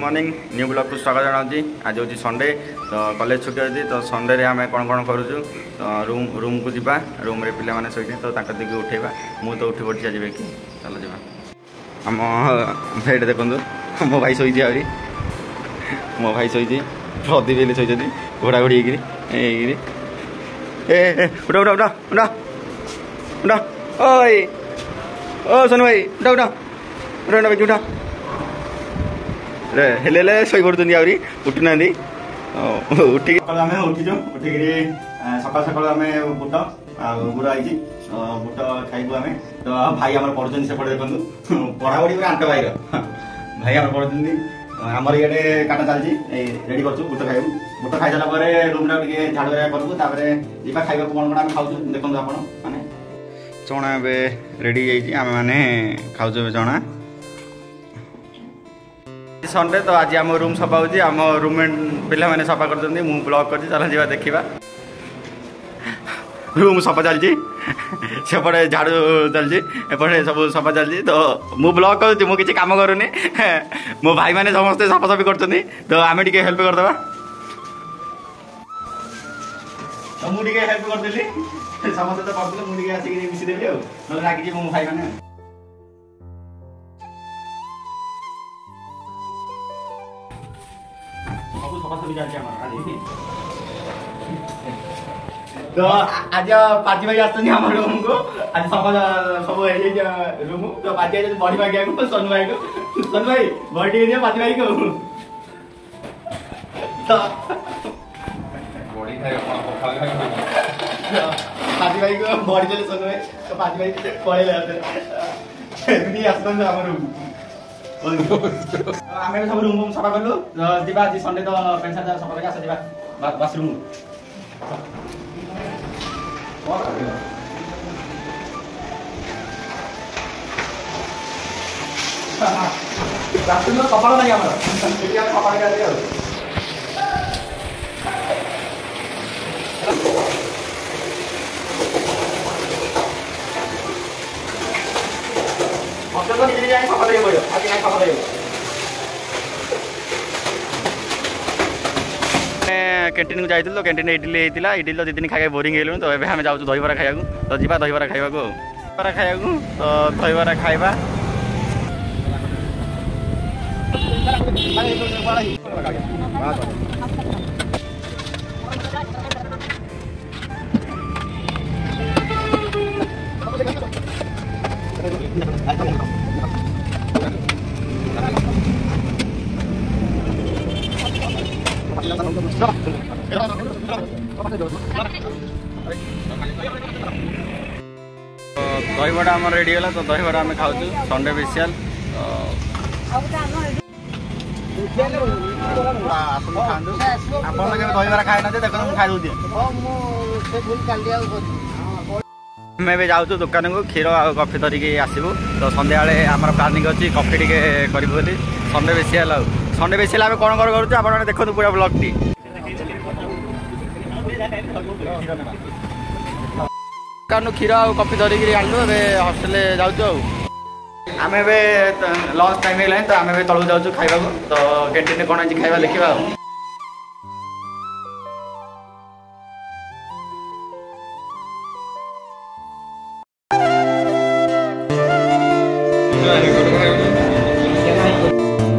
Morning new blog को स्वागत जनाऊँगी। आज हूँ संडे तो कॉलेज छुट्टी अच्छी तो संडे रे आम कौन कौन करूँ तो रूम को जावा रूम रे पिला माने शोचे तो दिखे उठेबा मु तो उठी पड़ी आज कि चल जा आम भेट देखु मो भाई शोची आहरी मो भाई शोची प्रदीप हेल्ले शोचती घोड़ा घोड़ी होगी उठा उठा उठा उठा उठा ओए ओ सोनू भाई उठा उठा उठा उठा उठा हेले शई पड़ुंट आहरी उठुना उठिक आम उठीचु उठिक सकाल सकाल आम बुट गुड़ आई बुट खाइबू आम तो भाई आम पढ़ुं सेपटे देखो पढ़ापढ़ी पूरा आंट भाईर भाई आम पढ़ुं आमर ये काटा चलती रेडी कर बुट खाइबू बुट खाई सारा रूम टे झाड़ू करूँ जा खाइबा कौन कौन आम खाऊ देखो आप माने चना रेडी आम मैंने खाऊ चना संडे तो आज आम रूम सफा होती आम रूममेट पिला मैंने सफा कर ब्लॉग कर चल जा देखा रूम सफा चलती सेपटे झाड़ू चलती एपटे सब सफा चलती तो मु ब्लॉग कर मुझे कम करूनी मो भाई मैंने समस्ते सफासफी कर तो आम टे हेल्प करदे तो मुझे हेल्प करदेली समस्ते तो करते मुझे आसिक मिशीदेवी ना रागी मो भाई मैंने तो आज पार्टी भाई आम रूम को आज सब रूम तो पार्टी आज बड़ी भाई को सोनू भाई बड़ी दिया पार्टी भाई को पार्टी भाई को बड़ी देले सोनू भाई तो पार्टी भाई पड़े आम रूम आम सब रूम सफा कलु जा संडे तो पेंट सार्ट सफा करके आस बाथरूम बाथरूम कपाल नहीं आम कपाल तो निजे निजे सफा कर पड़ो आज सफा कर कैंटीन को जाइल तो कैंटीन इडली होता इडली तो 2 दिन खाई बोरिंग हो तो ये आम जाऊँ दहीबरा खाया तो जी दहीबरा खाया बरा खाया तो दहीबरा खाइबा दहीबड़ा आम रेडी है तो दहीबड़ा आम खाऊ संडे स्पेशल दहीबरा खाए ना देख खाई दूसरी आम भी जाऊँ दुकान को क्षीर आ कफी धरिकी आसबू तो सन्ध्या आम प्लानिंग अच्छी कफी टे करूँ संडे स्पेशल संडे स्पेशल आम कौन कौन करूँ आप देखो पूरा ब्लॉग टी दुकान क्षीर आ कफी धरिकी आणलु हस्टेल जाऊँ आम लंच टाइम है तो आम तलू जाऊँ खाइबा तो कैंटीन कौन आज खाइबा देखा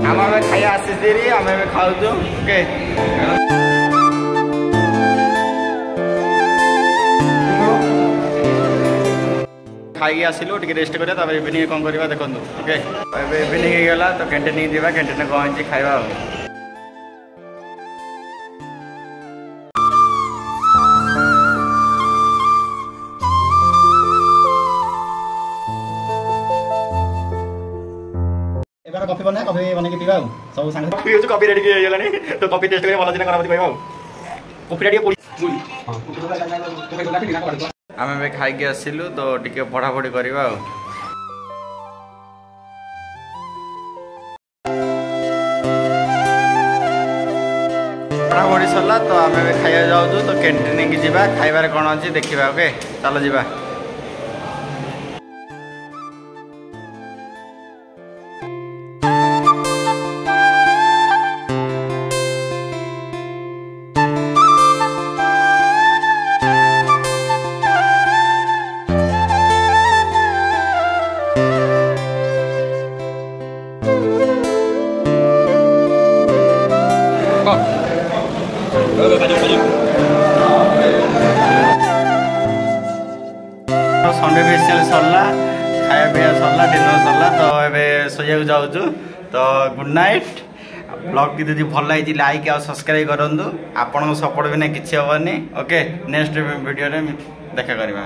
आम खाया आसी देरी आम खाऊ ओके खाई आसिलु टे रेस्ट करा इवनिंग कौन करवा देखो ओके इवनिंग होगा तो कैंटीन जावा कैंटीन कौन खाइबा कफी बना कफी बन के पीवा सब सांग कफी रेडी हो तो कफी टेस्ट कर भल दिन खराब कहवा कफी आम खाई आसिलु तो टिके पढ़ापढ़ी करवा पढ़ापढ़ी सरला तो आम खाइबा जाऊँ तो कैंटीन की जावा खाइबार कौन अच्छी देखा ओके चल जा संडे स्पेशल सरला खाया पिया सरला डिनर सरला तो एबे सोया जाऊँ तो गुड नाइट। ब्लॉग की यदि भल लगी लाइक और सब्सक्राइब करूँ। आपण सपोर्ट भी ना किसी हेनी। ओके नेक्स्ट वीडियो देखा करवा।